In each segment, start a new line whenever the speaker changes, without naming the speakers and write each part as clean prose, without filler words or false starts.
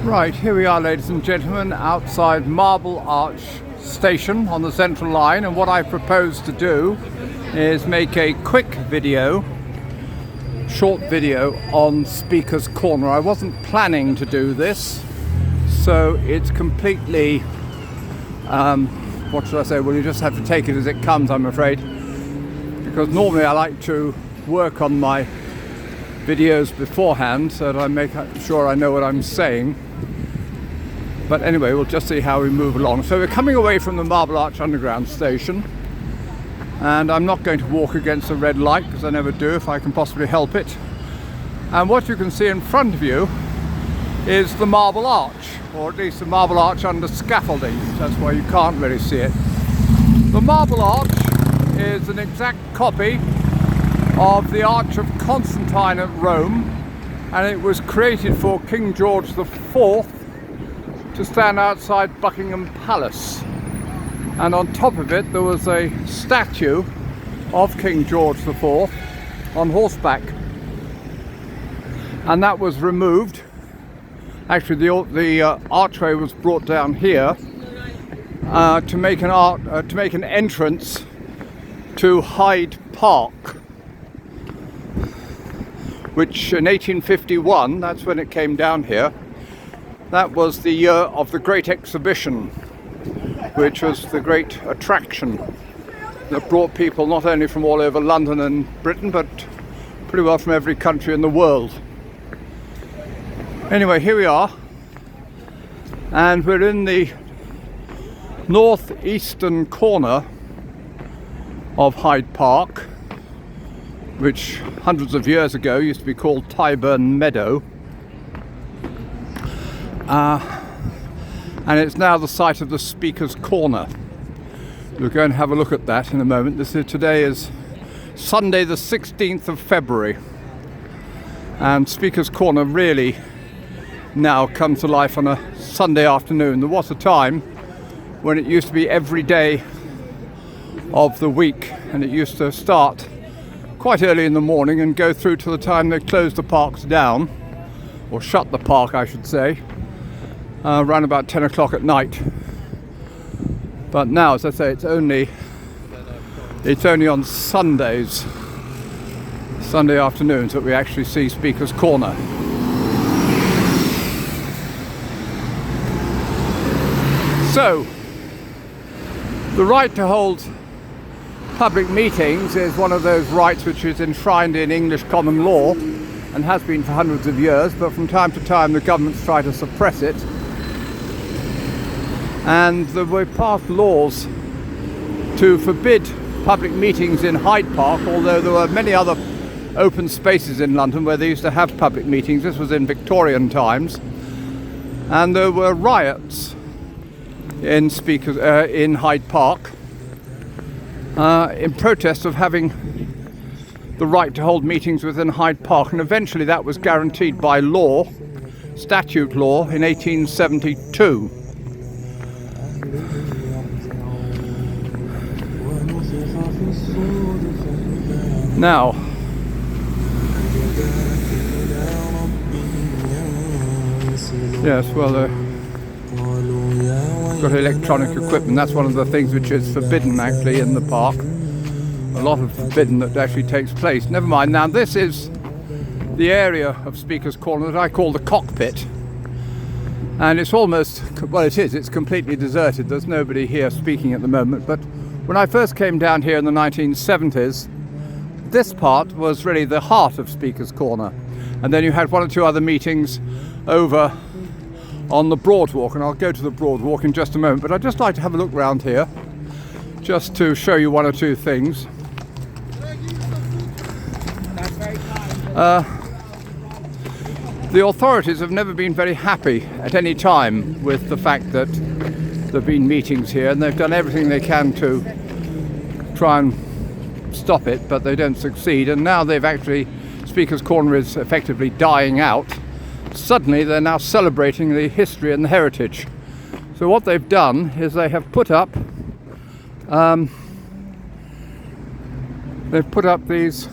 Right, here we are, ladies and gentlemen, outside Marble Arch Station on the Central Line, and what I propose to do is make a quick video, short video on Speaker's Corner. I wasn't planning to do this, so it's completely, what should I say, well, you just have to take it as it comes, I'm afraid, because normally I like to work on my videos beforehand so that I make sure I know what I'm saying. But anyway, we'll just see how we move along. So we're coming away from the Marble Arch Underground Station, and I'm not going to walk against the red light because I never do if I can possibly help it. And what you can see in front of you is the Marble Arch, or at least the Marble Arch under scaffolding. That's why you can't really see it. The Marble Arch is an exact copy of the Arch of Constantine at Rome, and it was created for King George IV to stand outside Buckingham Palace, and on top of it there was a statue of King George IV on horseback, and that was removed. Actually, the archway was brought down here to make an entrance to Hyde Park, which in 1851, that's when it came down here. That was the year of the Great Exhibition, which was the great attraction that brought people not only from all over London and Britain, but pretty well from every country in the world. Anyway, here we are, and we're in the northeastern corner of Hyde Park, which hundreds of years ago used to be called Tyburn Meadow. And it's now the site of the Speaker's Corner. We'll go and have a look at that in a moment. Today is Sunday the 16th of February, and Speaker's Corner really now comes to life on a Sunday afternoon. There was a time when it used to be every day of the week, and it used to start quite early in the morning and go through to the time they closed the parks down, or shut the park I should say, around about 10 o'clock at night. But now, as I say, it's only on Sundays, Sunday afternoons, that we actually see Speaker's Corner. So, the right to hold public meetings is one of those rights which is enshrined in English common law and has been for hundreds of years, but from time to time the governments try to suppress it. And there were passed laws to forbid public meetings in Hyde Park, although there were many other open spaces in London where they used to have public meetings. This was in Victorian times, and there were riots in Hyde Park in protest of having the right to hold meetings within Hyde Park, and eventually that was guaranteed by law, statute law, in 1872. Now, yes, well, got electronic equipment. That's one of the things which is forbidden actually in the park. A lot of forbidden that actually takes place. Never mind. Now, this is the area of Speaker's Corner that I call the cockpit, and it's almost, well, it's completely deserted. There's nobody here speaking at the moment, but when I first came down here in the 1970s, this part was really the heart of Speaker's Corner, and then you had one or two other meetings over on the Broadwalk, and I'll go to the Broadwalk in just a moment, but I'd just like to have a look round here just to show you one or two things. The authorities have never been very happy at any time with the fact that there have been meetings here, and they've done everything they can to try and stop it, but they don't succeed. And now Speaker's Corner is effectively dying out. Suddenly they're now celebrating the history and the heritage. So what they've done is they have put up these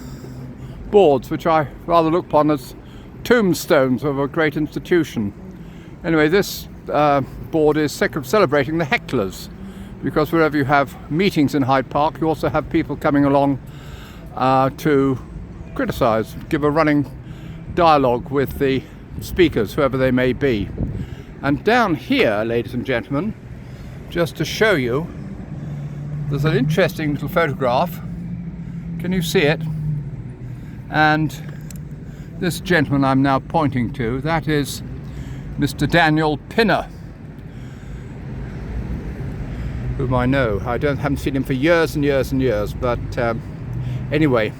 boards which I rather look upon as tombstones of a great institution. Anyway, this board is celebrating the hecklers, because wherever you have meetings in Hyde Park, you also have people coming along to criticise, give a running dialogue with the speakers, whoever they may be. And down here, ladies and gentlemen, just to show you, there's an interesting little photograph. Can you see it? And this gentleman I'm now pointing to, that is Mr. Daniel Pinner, whom I know. I haven't seen him for years and years and years, but anyway,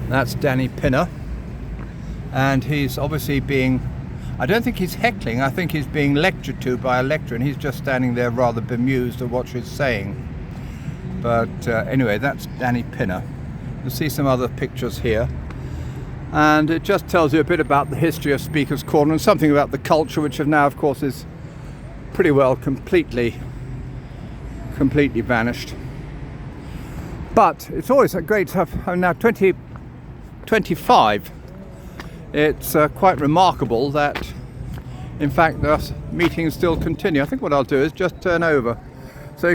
that's Danny Pinner, and he's obviously being, I don't think he's heckling, I think he's being lectured to by a lecturer, and he's just standing there rather bemused at what she's saying. But anyway, that's Danny Pinner. You'll see some other pictures here, and it just tells you a bit about the history of Speaker's Corner and something about the culture, which now of course is pretty well completely vanished. But it's always great to have, now 2025, it's quite remarkable that in fact the meetings still continue. I think what I'll do is just turn over